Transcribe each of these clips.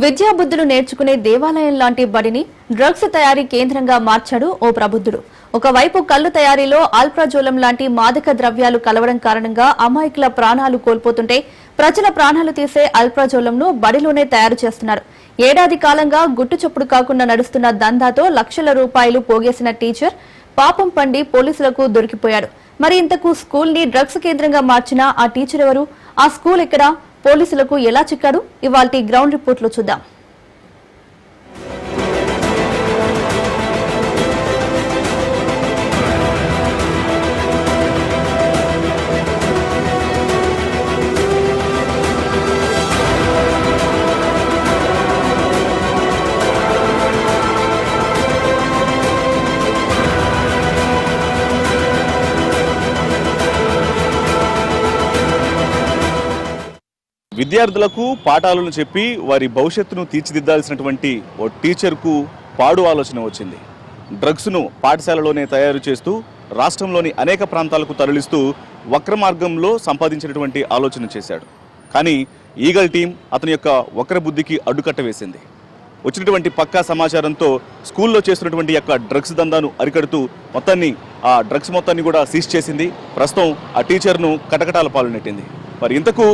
విద్యాబుద్ధులు నేర్చుకునే దేవాలయం లాంటి బడిని డ్రగ్స్ తయారీ కేంద్రంగా మార్చాడు ఓ ప్రబుద్ధుడు. ఒకవైపు కల్లు తయారీలో ఆల్ప్రాజోలం లాంటి మాదక ద్రవ్యాలు కలవడం కారణంగా అమాయకుల ప్రాణాలు కోల్పోతుంటే ప్రజల ప్రాణాలు తీసే ఆల్ప్రాజోలంను బడిలోనే తయారు చేస్తున్నారు. ఏడాది కాలంగా గుట్టుచప్పుడు కాకుండా నడుస్తున్న దందాతో లక్షల రూపాయలు పోగేసిన టీచర్ పాపం పండి పోలీసులకు దొరికిపోయాడు. మరి ఇంతకు స్కూల్ ని డ్రగ్స్ కేంద్రంగా మార్చిన ఆ టీచర్ ఎవరు? ఆ స్కూల్ ఎక్కడా? పోలీసులకు ఎలా చిక్కాడు? ఇవాల్టి గ్రౌండ్ రిపోర్ట్ లో చూద్దాం. విద్యార్థులకు పాఠాలను చెప్పి వారి భవిష్యత్తును తీర్చిదిద్దాల్సినటువంటి ఓ టీచర్కు పాడు ఆలోచన వచ్చింది. డ్రగ్స్ను పాఠశాలలోనే తయారు చేస్తూ రాష్ట్రంలోని అనేక ప్రాంతాలకు తరలిస్తూ వక్ర మార్గంలో సంపాదించినటువంటి ఆలోచన చేశాడు. కానీ ఈగల్ టీం అతని యొక్క వక్ర బుద్ధికి అడ్డుకట్ట వేసింది. వచ్చినటువంటి పక్కా సమాచారంతో స్కూల్లో చేస్తున్నటువంటి యొక్క డ్రగ్స్ దందాను అరికడుతూ ఆ డ్రగ్స్ మొత్తాన్ని కూడా సీజ్ చేసింది. ప్రస్తుతం ఆ టీచర్ను కటకటాల పాలు నెట్టింది. మరి ఇంతకు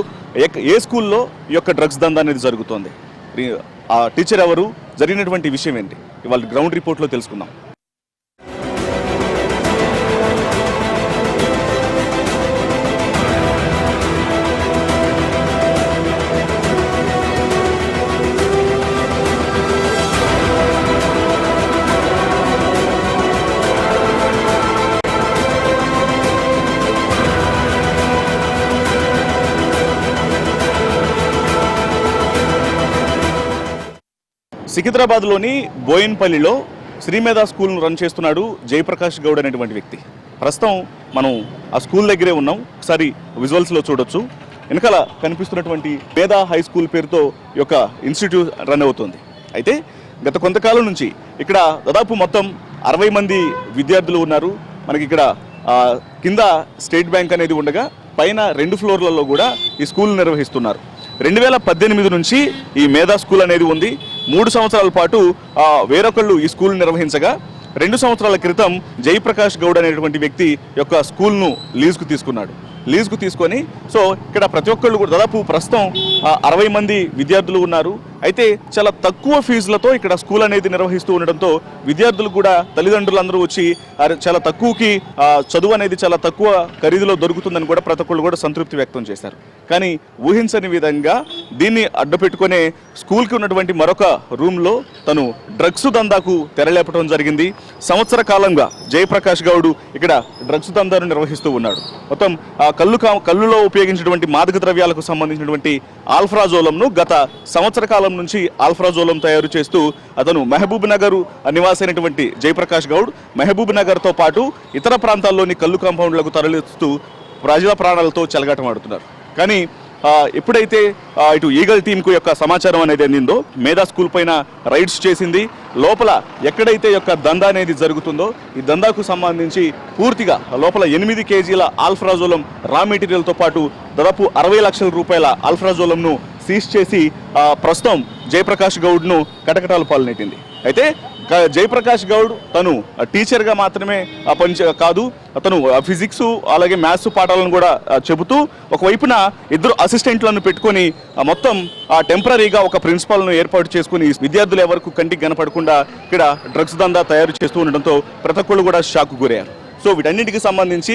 ఏ స్కూల్లో ఈ యొక్క డ్రగ్స్ దందా అనేది జరుగుతోంది? ఆ టీచర్ ఎవరు? జరిగినటువంటి విషయం ఏంటి? ఇవాళ గ్రౌండ్ రిపోర్ట్లో తెలుసుకుందాం. సికింద్రాబాద్లోని బోయిన్పల్లిలో శ్రీమేధ స్కూల్ను రన్ చేస్తున్నాడు జయప్రకాష్ గౌడ్ అనేటువంటి వ్యక్తి. ప్రస్తుతం మనం ఆ స్కూల్ దగ్గరే ఉన్నాం. ఒకసారి విజువల్స్లో చూడొచ్చు. వెనకాల కనిపిస్తున్నటువంటి మేధా హై స్కూల్ పేరుతో ఈ యొక్క ఇన్స్టిట్యూట్ రన్ అవుతుంది. అయితే గత కొంతకాలం నుంచి ఇక్కడ దాదాపు మొత్తం 60 మంది విద్యార్థులు ఉన్నారు. మనకి ఇక్కడ కింద స్టేట్ బ్యాంక్ అనేది ఉండగా పైన 2 ఫ్లోర్లలో కూడా ఈ స్కూల్ నిర్వహిస్తున్నారు. 2018 నుంచి ఈ మేధా స్కూల్ అనేది ఉంది. 3 సంవత్సరాల పాటు వేరొకళ్ళు ఈ స్కూల్ నిర్వహించగా 2 సంవత్సరాల క్రితం జయప్రకాష్ గౌడ్ అనేటువంటి వ్యక్తి యొక్క స్కూల్ను లీజుకు తీసుకున్నాడు. లీజుకు తీసుకొని ఇక్కడ ప్రతి ఒక్కళ్ళు కూడా దాదాపు ప్రస్తుతం 60 మంది విద్యార్థులు ఉన్నారు. అయితే చాలా తక్కువ ఫీజులతో ఇక్కడ స్కూల్ అనేది నిర్వహిస్తూ ఉండడంతో విద్యార్థులు కూడా తల్లిదండ్రులందరూ వచ్చి చాలా తక్కువకి చదువు అనేది చాలా తక్కువ ఖరీదులో దొరుకుతుందని కూడా ప్రతి ఒక్కళ్ళు కూడా సంతృప్తి వ్యక్తం చేశారు. కానీ ఊహించని విధంగా దీన్ని అడ్డుపెట్టుకునే స్కూల్కి ఉన్నటువంటి మరొక రూమ్లో తను డ్రగ్స్ దందాకు తెరలేపడం జరిగింది. సంవత్సర కాలంగా జయప్రకాష్ గౌడ్ ఇక్కడ డ్రగ్స్ దందాను నిర్వహిస్తూ ఉన్నాడు. మొత్తం కల్లులో ఉపయోగించినటువంటి మాదక ద్రవ్యాలకు సంబంధించినటువంటి ఆల్ఫ్రాజోలంను గత సంవత్సర కాలం నుంచి ఆల్ఫ్రాజోలం తయారు చేస్తూ అతను మహబూబ్ నగర్ నివాసైనటువంటి జయప్రకాష్ గౌడ్ మహబూబ్ నగర్తో పాటు ఇతర ప్రాంతాల్లోని కల్లు కాంపౌండ్లకు తరలిస్తూ ప్రజల ప్రాణాలతో చెలగాటమాడుతున్నారు. కానీ ఎప్పుడైతే ఇటు ఈగల్ టీంకు యొక్క సమాచారం అనేది అందిందో మేధా స్కూల్ పైన రైడ్స్ చేసింది. లోపల ఎక్కడైతే యొక్క దందా అనేది జరుగుతుందో ఈ దందాకు సంబంధించి పూర్తిగా లోపల 8 కేజీల ఆల్ఫ్రాజోలం రా మెటీరియల్తో పాటు దాదాపు 60 లక్షల రూపాయల ఆల్ఫ్రాజోలంను సీజ్ చేసి ప్రస్తుతం జయప్రకాష్ గౌడ్ను కటకటాల పాలు నెట్టింది. అయితే జయప్రకాష్ గౌడ్ తను టీచర్గా మాత్రమే కాదు, అతను ఫిజిక్స్ అలాగే మ్యాథ్స్ పాఠాలను కూడా చెబుతూ ఒకవైపున 2 అసిస్టెంట్లను పెట్టుకొని మొత్తం టెంపరీగా ఒక ప్రిన్సిపాల్ను ఏర్పాటు చేసుకుని విద్యార్థులు ఎవరికి కంటికి కనపడకుండా ఇక్కడ డ్రగ్స్ దందా తయారు చేస్తూ ఉండడంతో ప్రతి ఒక్కళ్ళు కూడా షాక్ గురయ్యారు. వీటన్నిటికి సంబంధించి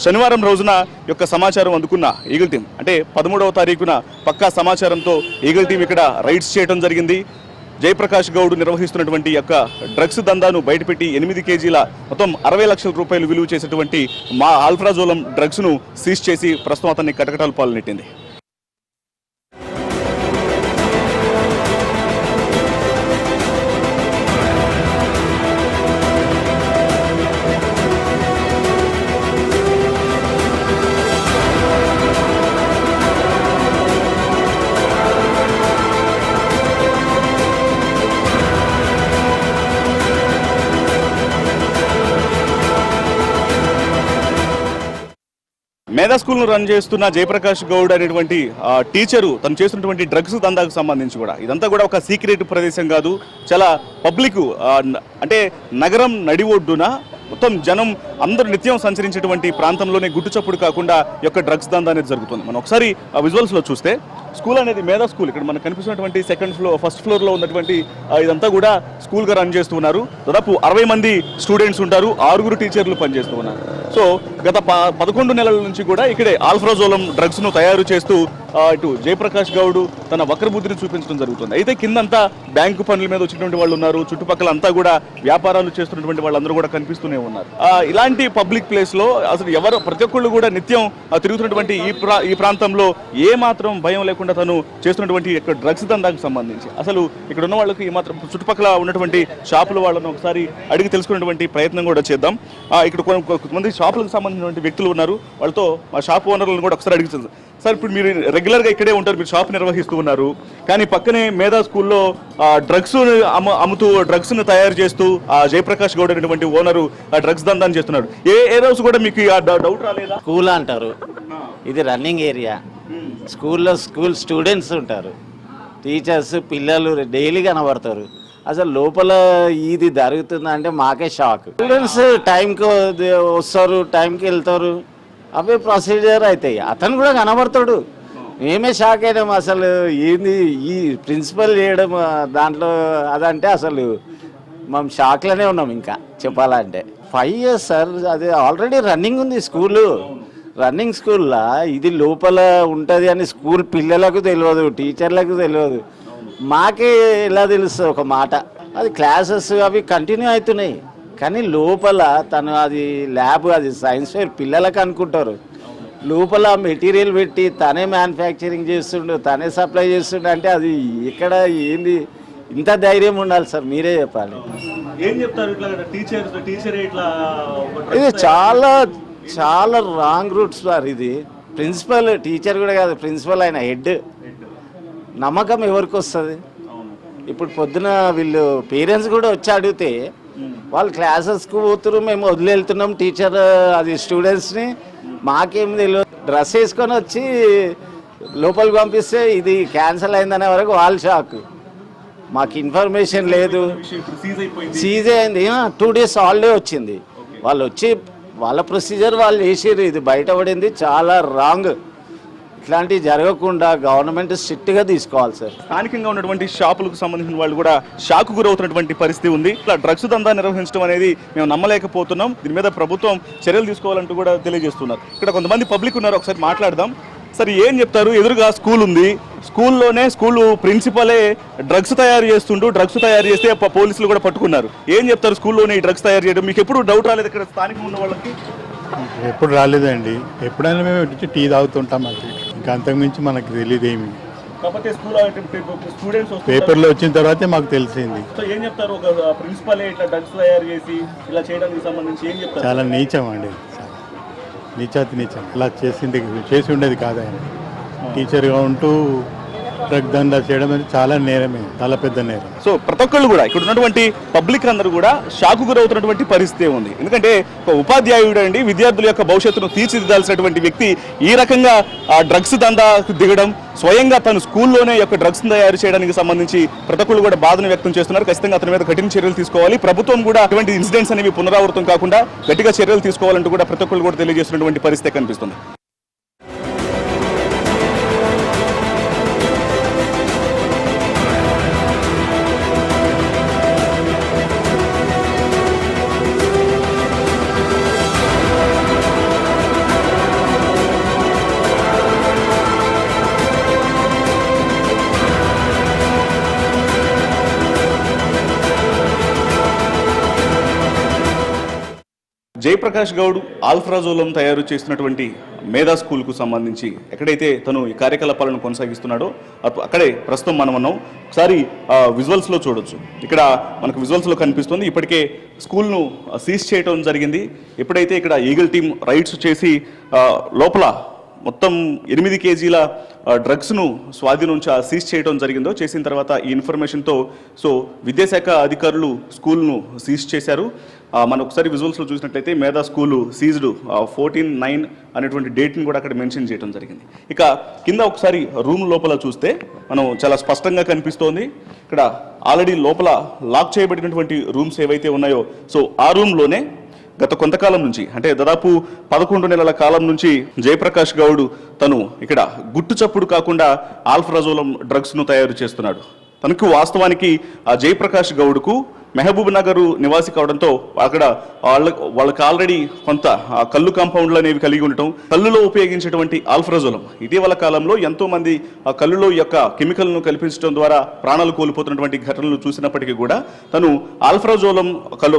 శనివారం రోజున యొక్క సమాచారం అందుకున్న ఈగల్ టీం అంటే 13వ తారీఖున పక్కా సమాచారంతో ఈగల్ టీం ఇక్కడ రైడ్స్ చేయడం జరిగింది. జయప్రకాష్ గౌడ్ నిర్వహిస్తున్నటువంటి యొక్క డ్రగ్స్ దందాను బయటపెట్టి 8 కేజీల మొత్తం 60 లక్షల రూపాయలు విలువ చేసేటువంటి ఆల్ఫ్రాజోలం డ్రగ్స్ను సీజ్ చేసి ప్రస్తుతం అతన్ని కటకటాల పాలు నెట్టింది. మేధా స్కూల్ను రన్ చేస్తున్న జయప్రకాష్ గౌడ్ అనేటువంటి టీచరు తను చేస్తున్నటువంటి డ్రగ్స్ దందాకు సంబంధించి కూడా ఇదంతా కూడా ఒక సీక్రెట్ ప్రదేశం కాదు, చాలా పబ్లిక్ అంటే నగరం నడి ఒడ్డున మొత్తం జనం అందరూ నిత్యం సంచరించేటువంటి ప్రాంతంలోనే గుట్టు చప్పుడు కాకుండా ఈ యొక్క డ్రగ్స్ దందా అనేది జరుగుతుంది. మనం ఒకసారి విజువల్స్లో చూస్తే స్కూల్ అనేది మేధా స్కూల్, ఇక్కడ మనకు కనిపిస్తున్నటువంటి ఫస్ట్ ఫ్లోర్లో ఉన్నటువంటి ఇదంతా కూడా స్కూల్గా రన్ చేస్తూ ఉన్నారు. దాదాపు 60 మంది స్టూడెంట్స్ ఉంటారు, 6 టీచర్లు పనిచేస్తూ ఉన్నారు. సో గత 11 నెలల నుంచి కూడా ఇక్కడే ఆల్ఫ్రాజోలం డ్రగ్స్ను తయారు చేస్తూ ఇటు జయప్రకాష్ గౌడ్ తన వక్రబుద్ధిని చూపించడం జరుగుతుంది. అయితే కిందంతా బ్యాంకు పనుల మీద వచ్చినటువంటి వాళ్ళు ఉన్నారు, చుట్టుపక్కల అంతా కూడా వ్యాపారాలు చేస్తున్నటువంటి వాళ్ళందరూ కూడా కనిపిస్తూనే ఉన్నారు. ఇలాంటి పబ్లిక్ ప్లేస్ లో అసలు ఎవరు ప్రతి ఒక్కళ్ళు కూడా నిత్యం తిరుగుతున్నటువంటి ఈ ప్రాంతంలో ఏ మాత్రం భయం లేకుండా తను చేస్తున్నటువంటి డ్రగ్స్ దందాకు సంబంధించి అసలు ఇక్కడ ఉన్న వాళ్ళకి ఈ మాత్రం చుట్టుపక్కల ఉన్నటువంటి షాపుల వాళ్ళను ఒకసారి అడిగి తెలుసుకున్నటువంటి ప్రయత్నం కూడా చేద్దాం. ఇక్కడ కొంతమంది షాపులకు సంబంధించినటువంటి వ్యక్తులు ఉన్నారు, వాళ్ళతో మా షాప్ ఓనర్లను కూడా ఒకసారి అడిగి సార్, ఇప్పుడు మీరు రెగ్యులర్గా ఇక్కడే ఉంటారు, మీరు షాప్ నిర్వహిస్తూ ఉన్నారు, కానీ పక్కనే మేధా స్కూల్లో డ్రగ్స్ అమ్ముతూ డ్రగ్స్ను తయారు చేస్తూ జయప్రకాష్ గౌడ్ అనేటువంటి ఓనరు డ్రగ్స్ దందాన్ని చేస్తున్నాడు. ఏ రోజు కూడా మీకు డౌట్ రాలేదా? స్కూల్ అంటారు, ఇది రన్నింగ్ ఏరియా, స్కూల్లో స్టూడెంట్స్ ఉంటారు, టీచర్స్ పిల్లలు డైలీ కనబడతారు. అసలు లోపల ఇది జరుగుతుందంటే మాకే షాక్. స్టూడెంట్స్ టైంకి వస్తారు, టైంకి వెళ్తారు, అవే ప్రొసీజర్ అవుతాయి. అతను కూడా కనబడతాడు, మేమే షాక్ అయినాం. అసలు ఏంది ఈ ప్రిన్సిపల్ చేయడం దాంట్లో అదంటే అసలు మేము షాక్లోనే ఉన్నాం. ఇంకా చెప్పాలంటే 5 years సార్, అది ఆల్రెడీ రన్నింగ్ ఉంది స్కూలు. రన్నింగ్ స్కూల్లో ఇది లోపల ఉంటుంది అని స్కూల్ పిల్లలకు తెలియదు, టీచర్లకు తెలియదు, మాకే ఎలా తెలుస్తుంది ఒక మాట. అది క్లాసెస్ అవి కంటిన్యూ అవుతున్నాయి, కానీ లోపల తను అది ల్యాబ్, అది సైన్స్ ఫేర్ పిల్లలకు అనుకుంటారు, లోపల మెటీరియల్ పెట్టి తనే మ్యానుఫ్యాక్చరింగ్ చేస్తుండు, తనే సప్లై చేస్తుండు అంటే అది ఇక్కడ ఏంది? ఇంత ధైర్యం ఉండాలి సార్, మీరే చెప్పాలి. ఏం చెప్తారు ఇట్లా టీచర్ ఇట్లా? ఇది చాలా చాలా రాంగ్ రూట్స్ సార్. ఇది ప్రిన్సిపల్, టీచర్ కూడా కాదు, ప్రిన్సిపల్ ఆయన హెడ్. నమ్మకం ఎవరికి వస్తుంది? ఇప్పుడు పొద్దున వీళ్ళు పేరెంట్స్ కూడా వచ్చి అడిగితే వాళ్ళు క్లాసెస్కి పోతున్నారు, మేము వదిలి వెళ్తున్నాం టీచర్ అది స్టూడెంట్స్ని, మాకేం తెలియదు. డ్రెస్ వేసుకొని వచ్చి లోపలికి పంపిస్తే ఇది క్యాన్సిల్ అయిందనే వరకు వాళ్ళు షాక్. మాకు ఇన్ఫర్మేషన్ లేదు, సీజ్ అయింది. 2 days హాలిడే వచ్చింది, వాళ్ళు వచ్చి వాళ్ళ ప్రొసీజర్ వాళ్ళు చేసారు. ఇది బయటపడింది చాలా రాంగ్. ఇట్లాంటివి జరగకుండా గవర్నమెంట్ స్ట్రిక్ట్గా తీసుకోవాలి సార్. స్థానికంగా ఉన్నటువంటి షాపులకు సంబంధించిన వాళ్ళు కూడా షాకు గురవుతున్నటువంటి పరిస్థితి ఉంది. ఇట్లా డ్రగ్స్ దందా నిర్వహించడం అనేది మేము నమ్మలేకపోతున్నాం, దీని మీద ప్రభుత్వం చర్యలు తీసుకోవాలంటూ కూడా తెలియజేస్తున్నారు. ఇక్కడ కొంతమంది పబ్లిక్ ఉన్నారు, ఒకసారి మాట్లాడదాం. సరే, ఏం చెప్తారు? ఎదురుగా స్కూల్ ఉంది, స్కూల్లోనే స్కూల్ ప్రిన్సిపలే డ్రగ్స్ తయారు చేస్తుంటూ డ్రగ్స్ తయారు చేస్తే పోలీసులు కూడా పట్టుకున్నారు. ఏం చెప్తారు? స్కూల్లోనే ఈ డ్రగ్స్ తయారు చేయడం మీకు ఎప్పుడు డౌట్ రాలేదు? ఇక్కడ స్థానికంగా ఉన్న వాళ్ళకి ఎప్పుడు రాలేదండి, ఎప్పుడైనా మేము వచ్చి టీ తాగుతుంటాం, అది ఇంకా అంతకుమించి మనకు తెలియదు ఏమి. పేపర్లో వచ్చిన తర్వాతే మాకు తెలిసింది. ఏం చెప్తారు? ఒక ప్రిన్సిపల్ ఇట్లా డ్రగ్స్ తయారు చేసి ఇలా చేయడానికి సంబంధించి ఏం చెప్తారు? చాలా నీచం అండి, నీచాతి నీచం. ఇలా చేసి ఉండేది కాదు. ఆయన టీచర్గా ఉంటూ డ్రగ్ దందా చేయడం అనేది చాలా నేరమే, చాలా పెద్ద నేరం. సో ప్రతి ఒక్కళ్ళు కూడా ఇక్కడ ఉన్నటువంటి పబ్లిక్ అందరూ కూడా షాకు గురవుతున్నటువంటి పరిస్థితి ఉంది. ఎందుకంటే ఒక ఉపాధ్యాయుడు అండి, విద్యార్థుల యొక్క భవిష్యత్తును తీర్చిదిద్దాల్సినటువంటి వ్యక్తి ఈ రకంగా డ్రగ్స్ దందాకు దిగడం, స్వయంగా తను స్కూల్లోనే యొక్క డ్రగ్స్ తయారు చేయడానికి సంబంధించి ప్రతి ఒక్కళ్ళు కూడా బాధను వ్యక్తం చేస్తున్నారు. ఖచ్చితంగా అతని మీద కఠిన చర్యలు తీసుకోవాలి. ప్రభుత్వం కూడా అటువంటి ఇన్సిడెంట్స్ అనేవి పునరావృతం కాకుండా గట్టిగా చర్యలు తీసుకోవాలంటూ కూడా ప్రతి ఒక్కళ్ళు కూడా తెలియజేస్తున్నటువంటి పరిస్థితి కనిపిస్తుంది. జయప్రకాష్ గౌడ్ ఆల్ఫ్రాజోలం తయారు చేస్తున్నటువంటి మేధా స్కూల్కు సంబంధించి ఎక్కడైతే తను ఈ కార్యకలాపాలను కొనసాగిస్తున్నాడో అక్కడే ప్రస్తుతం మనం ఉన్నాం. ఒకసారి విజువల్స్లో చూడొచ్చు. ఇక్కడ మనకు విజువల్స్లో కనిపిస్తుంది. ఇప్పటికే స్కూల్ను సీజ్ చేయడం జరిగింది. ఎప్పుడైతే ఇక్కడ ఈగల్ టీం రైడ్స్ చేసి లోపల మొత్తం 8 కేజీల డ్రగ్స్ను స్వాధీనం సీజ్ చేయడం జరిగిందో. చేసిన తర్వాత ఈ ఇన్ఫర్మేషన్తో విద్యాశాఖ అధికారులు స్కూల్ను సీజ్ చేశారు. మనం ఒకసారి విజువల్స్లో చూసినట్లయితే మేధా స్కూలు సీజ్డ్ 14/9 అనేటువంటి డేట్ని కూడా అక్కడ మెన్షన్ చేయడం జరిగింది. ఇక కింద ఒకసారి రూమ్ లోపల చూస్తే మనం చాలా స్పష్టంగా కనిపిస్తోంది. ఇక్కడ ఆల్రెడీ లోపల లాక్ చేయబడినటువంటి రూమ్స్ ఏవైతే ఉన్నాయో ఆ రూమ్లోనే గత కొంతకాలం నుంచి అంటే దాదాపు 11 నెలల కాలం నుంచి జయప్రకాష్ గౌడ్ తను ఇక్కడ గుట్టు చప్పుడు కాకుండా ఆల్ఫ్రాజోలం డ్రగ్స్ను తయారు చేస్తున్నాడు. తనకు వాస్తవానికి ఆ జయప్రకాష్ గౌడ్కు మహబూబ్ నగర్ నివాసి కావడంతో అక్కడ వాళ్ళకి ఆల్రెడీ కొంత కళ్ళు కాంపౌండ్లు అనేవి కలిగి ఉండటం, కళ్ళులో ఉపయోగించేటువంటి ఆల్ఫ్రాజోలం ఇటీవల కాలంలో ఎంతో మంది ఆ కళ్ళులో యొక్క కెమికల్ను కల్పించడం ద్వారా ప్రాణాలు కోల్పోతున్నటువంటి ఘటనలు చూసినప్పటికీ కూడా తను ఆల్ఫ్రాజోలం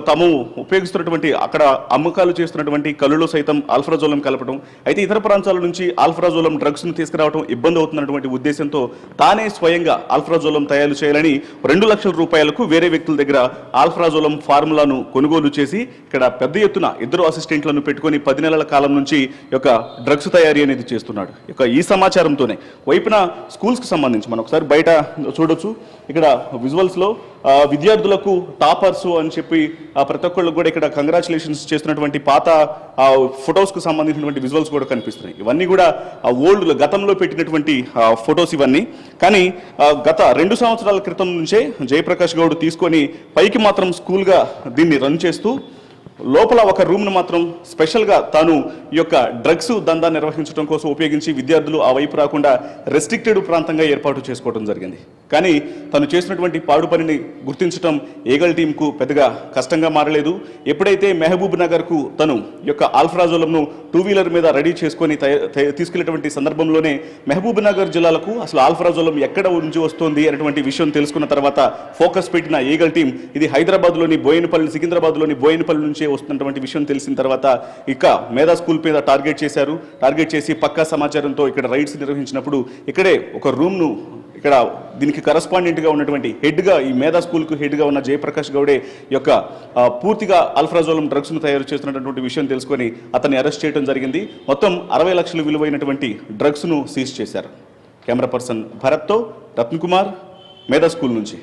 తాము ఉపయోగిస్తున్నటువంటి అక్కడ అమ్మకాలు చేస్తున్నటువంటి కళ్ళులో సైతం ఆల్ఫ్రాజోలం కలపడం, అయితే ఇతర ప్రాంతాల నుంచి ఆల్ఫ్రాజోలం డ్రగ్స్ను తీసుకురావడం ఇబ్బంది అవుతున్నటువంటి ఉద్దేశంతో తానే స్వయంగా ఆల్ఫ్రాజోలం తయారు చేయాలని 2 లక్షల రూపాయలకు వేరే వ్యక్తుల దగ్గర ఆల్ఫ్రాజోలం ఫార్ములాను కొనుగోలు చేసి ఇక్కడ పెద్ద ఎత్తున 2 అసిస్టెంట్లను పెట్టుకొని 10 నెలల కాలం నుంచి యొక్క డ్రగ్స్ తయారీ అనేది చేస్తున్నాడు. ఈ సమాచారంతోనే వైపున స్కూల్స్కి సంబంధించి మనం ఒకసారి బయట చూడొచ్చు. ఇక్కడ విజువల్స్లో విద్యార్థులకు టాపర్స్ అని చెప్పి ప్రతి ఒక్కళ్ళు కూడా ఇక్కడ కంగ్రాచులేషన్స్ చేస్తున్నటువంటి పాత ఫొటోస్కు సంబంధించినటువంటి విజువల్స్ కూడా కనిపిస్తున్నాయి. ఇవన్నీ కూడా గతంలో పెట్టినటువంటి ఫొటోస్ ఇవన్నీ. కానీ గత 2 సంవత్సరాల క్రితం నుంచే జయప్రకాష్ గౌడ్ తీసుకొని పైకి మాత్రం స్కూల్గా దీన్ని రన్ చేస్తూ లోపల ఒక రూమ్ను మాత్రం స్పెషల్గా తాను ఈ యొక్క డ్రగ్స్ దందా నిర్వహించడం కోసం ఉపయోగించి విద్యార్థులు ఆ వైపు రాకుండా రెస్ట్రిక్టెడ్ ప్రాంతంగా ఏర్పాటు చేసుకోవడం జరిగింది. కానీ తను చేసినటువంటి పాడు పనిని గుర్తించడం ఏగల్ టీంకు పెద్దగా కష్టంగా మారలేదు. ఎప్పుడైతే మహబూబ్ నగర్కు తను ఈ యొక్క ఆల్ఫ్రాజోలంను 2 వీలర్ మీద రెడీ చేసుకొని తీసుకెళ్లేటువంటి సందర్భంలోనే మహబూబ్ నగర్ జిల్లాలకు అసలు ఆల్ఫ్రాజోలం ఎక్కడ నుంచి వస్తుంది అనేటువంటి విషయం తెలుసుకున్న తర్వాత ఫోకస్ పెట్టిన ఏగల్ టీం ఇది హైదరాబాద్లోని బోయినపల్లి, సికింద్రాబాద్లోని బోయినపల్లి నుంచి వస్తున్నటువంటి విషయం తెలిసిన తర్వాత ఇక మేధా స్కూల్ మీద టార్గెట్ చేసి పక్కా సమాచారంతో ఇక్కడ రైడ్స్ నిర్వహించినప్పుడు ఇక్కడే ఒక రూమ్ను ఇక్కడ దీనికి కరస్పాండెంట్గా ఉన్నటువంటి హెడ్గా ఈ మేధా స్కూల్కు హెడ్గా ఉన్న జయప్రకాష్ గౌడే యొక్క పూర్తిగా ఆల్ఫ్రాజోలం డ్రగ్స్ను తయారు చేస్తున్నటువంటి విషయం తెలుసుకొని అతన్ని అరెస్ట్ చేయడం జరిగింది. మొత్తం 60 లక్షలు విలువైనటువంటి డ్రగ్స్ను సీజ్ చేశారు. కెమెరా పర్సన్ భరత్తో రత్నకుమార్, మేధా స్కూల్ నుంచి.